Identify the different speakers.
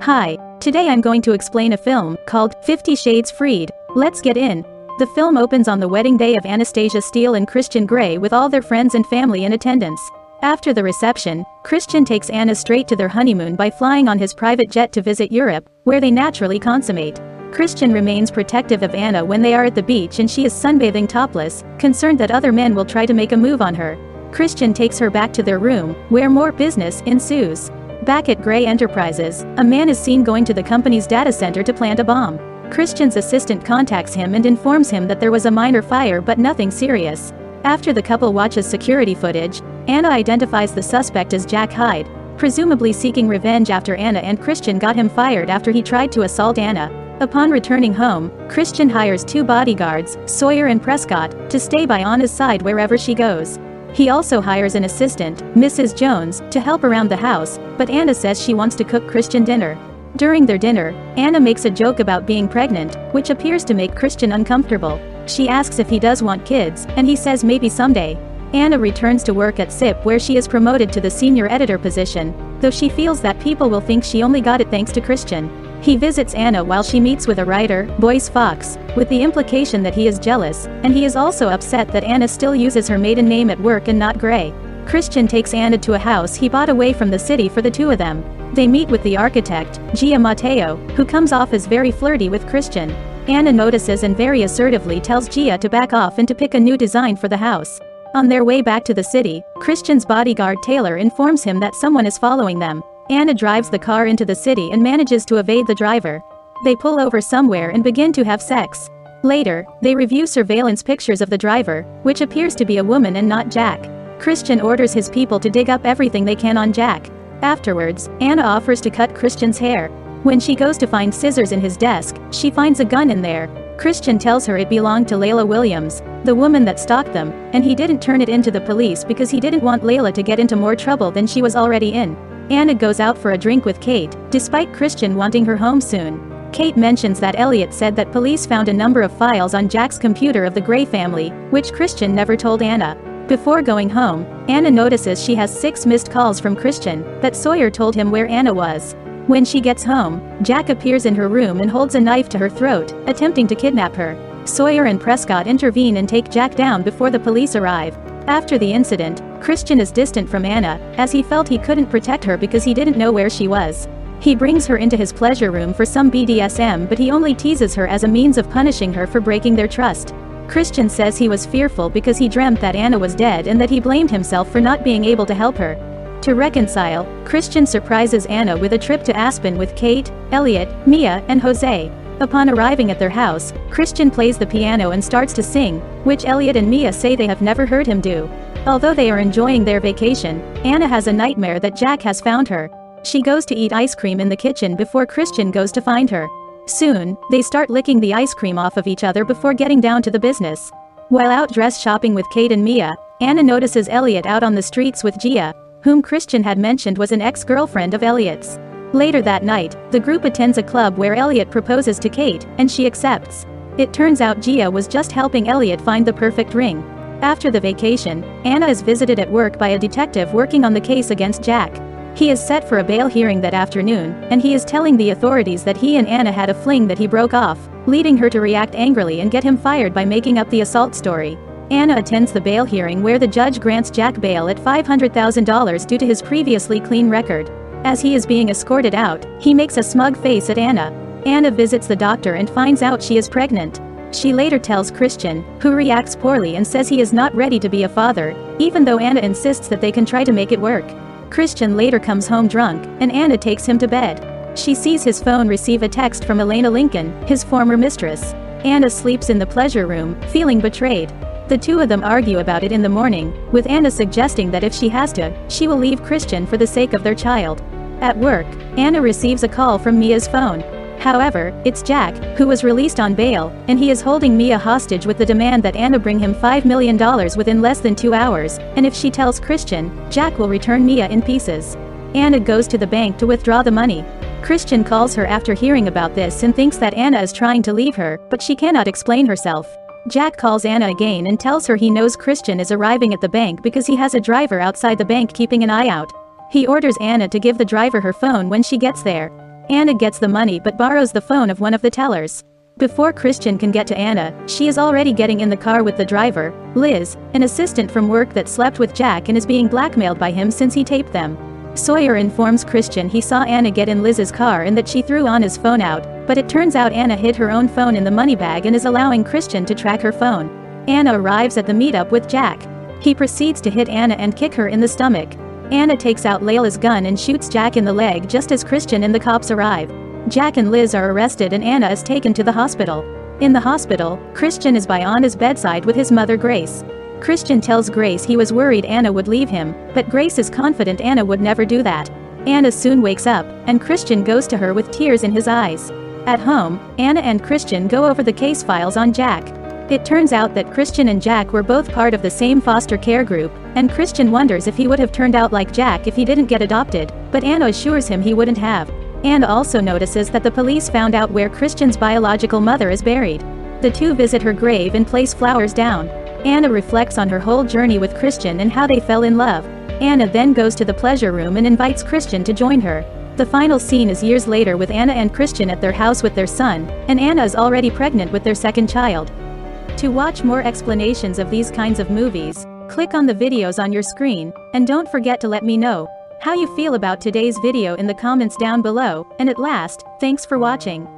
Speaker 1: Hi, today I'm going to explain a film called 50 Shades Freed. Let's get in. The film opens on the wedding day of Anastasia Steele and Christian Grey with all their friends and family in attendance. After the reception, Christian takes Anna straight to their honeymoon by flying on his private jet to visit Europe, where they naturally consummate. Christian remains protective of Anna when they are at the beach and she is sunbathing topless, concerned that other men will try to make a move on her. Christian takes her back to their room, where more business ensues. Back at Grey Enterprises, a man is seen going to the company's data center to plant a bomb. Christian's assistant contacts him and informs him that there was a minor fire but nothing serious. After the couple watches security footage, Anna identifies the suspect as Jack Hyde, presumably seeking revenge after Anna and Christian got him fired after he tried to assault Anna. Upon returning home, Christian hires two bodyguards, Sawyer and Prescott, to stay by Anna's side wherever she goes. He also hires an assistant, Mrs. Jones, to help around the house, but Anna says she wants to cook Christian dinner. During their dinner, Anna makes a joke about being pregnant, which appears to make Christian uncomfortable. She asks if he does want kids, and he says maybe someday. Anna returns to work at SIP where she is promoted to the senior editor position, though she feels that people will think she only got it thanks to Christian. He visits Anna while she meets with a writer, Boyce Fox, with the implication that he is jealous, and he is also upset that Anna still uses her maiden name at work and not Grey. Christian takes Anna to a house he bought away from the city for the two of them. They meet with the architect, Gia Mateo, who comes off as very flirty with Christian. Anna notices and very assertively tells Gia to back off and to pick a new design for the house. On their way back to the city, Christian's bodyguard Taylor informs him that someone is following them. Anna drives the car into the city and manages to evade the driver. They pull over somewhere and begin to have sex. Later, they review surveillance pictures of the driver, which appears to be a woman and not Jack. Christian orders his people to dig up everything they can on Jack. Afterwards, Anna offers to cut Christian's hair. When she goes to find scissors in his desk, she finds a gun in there. Christian tells her it belonged to Layla Williams, the woman that stalked them, and he didn't turn it in to the police because he didn't want Layla to get into more trouble than she was already in. Anna goes out for a drink with Kate, despite Christian wanting her home soon. Kate mentions that Elliot said that police found a number of files on Jack's computer of the Grey family, which Christian never told Anna. Before going home, Anna notices she has 6 missed calls from Christian, that Sawyer told him where Anna was. When she gets home, Jack appears in her room and holds a knife to her throat, attempting to kidnap her. Sawyer and Prescott intervene and take Jack down before the police arrive. After the incident, Christian is distant from Anna, as he felt he couldn't protect her because he didn't know where she was. He brings her into his pleasure room for some BDSM, but he only teases her as a means of punishing her for breaking their trust. Christian says he was fearful because he dreamt that Anna was dead and that he blamed himself for not being able to help her. To reconcile, Christian surprises Anna with a trip to Aspen with Kate, Elliot, Mia, and Jose. Upon arriving at their house, Christian plays the piano and starts to sing, which Elliot and Mia say they have never heard him do. Although they are enjoying their vacation, Anna has a nightmare that Jack has found her. She goes to eat ice cream in the kitchen before Christian goes to find her. Soon, they start licking the ice cream off of each other before getting down to the business. While out dress shopping with Kate and Mia, Anna notices Elliot out on the streets with Gia, whom Christian had mentioned was an ex-girlfriend of Elliot's. Later that night, the group attends a club where Elliot proposes to Kate, and she accepts. It turns out Gia was just helping Elliot find the perfect ring. After the vacation, Anna is visited at work by a detective working on the case against Jack. He is set for a bail hearing that afternoon, and he is telling the authorities that he and Anna had a fling that he broke off, leading her to react angrily and get him fired by making up the assault story. Anna attends the bail hearing where the judge grants Jack bail at $500,000 due to his previously clean record. As he is being escorted out, he makes a smug face at Anna. Anna visits the doctor and finds out she is pregnant. She later tells Christian, who reacts poorly and says he is not ready to be a father, even though Anna insists that they can try to make it work. Christian later comes home drunk, and Anna takes him to bed. She sees his phone receive a text from Elena Lincoln, his former mistress. Anna sleeps in the pleasure room, feeling betrayed. The two of them argue about it in the morning, with Anna suggesting that if she has to, she will leave Christian for the sake of their child. At work, Anna receives a call from Mia's phone. However, it's Jack, who was released on bail, and he is holding Mia hostage with the demand that Anna bring him $5 million within less than 2 hours, and if she tells Christian, Jack will return Mia in pieces. Anna goes to the bank to withdraw the money. Christian calls her after hearing about this and thinks that Anna is trying to leave her, but she cannot explain herself. Jack calls Anna again and tells her he knows Christian is arriving at the bank because he has a driver outside the bank keeping an eye out. He orders Anna to give the driver her phone when she gets there. Anna gets the money but borrows the phone of one of the tellers. Before Christian can get to Anna, she is already getting in the car with the driver, Liz, an assistant from work that slept with Jack and is being blackmailed by him since he taped them. Sawyer informs Christian he saw Anna get in Liz's car and that she threw Anna's phone out, but it turns out Anna hid her own phone in the money bag and is allowing Christian to track her phone. Anna arrives at the meetup with Jack. He proceeds to hit Anna and kick her in the stomach. Anna takes out Layla's gun and shoots Jack in the leg just as Christian and the cops arrive. Jack and Liz are arrested and Anna is taken to the hospital. In the hospital, Christian is by Anna's bedside with his mother Grace. Christian tells Grace he was worried Anna would leave him, but Grace is confident Anna would never do that. Anna soon wakes up, and Christian goes to her with tears in his eyes. At home, Anna and Christian go over the case files on Jack. It turns out that Christian and Jack were both part of the same foster care group, and Christian wonders if he would have turned out like Jack if he didn't get adopted, but Anna assures him he wouldn't have. Anna also notices that the police found out where Christian's biological mother is buried. The two visit her grave and place flowers down. Anna reflects on her whole journey with Christian and how they fell in love. Anna then goes to the pleasure room and invites Christian to join her. The final scene is years later with Anna and Christian at their house with their son, and Anna is already pregnant with their second child. To watch more explanations of these kinds of movies, click on the videos on your screen, and don't forget to let me know how you feel about today's video in the comments down below, and at last, thanks for watching.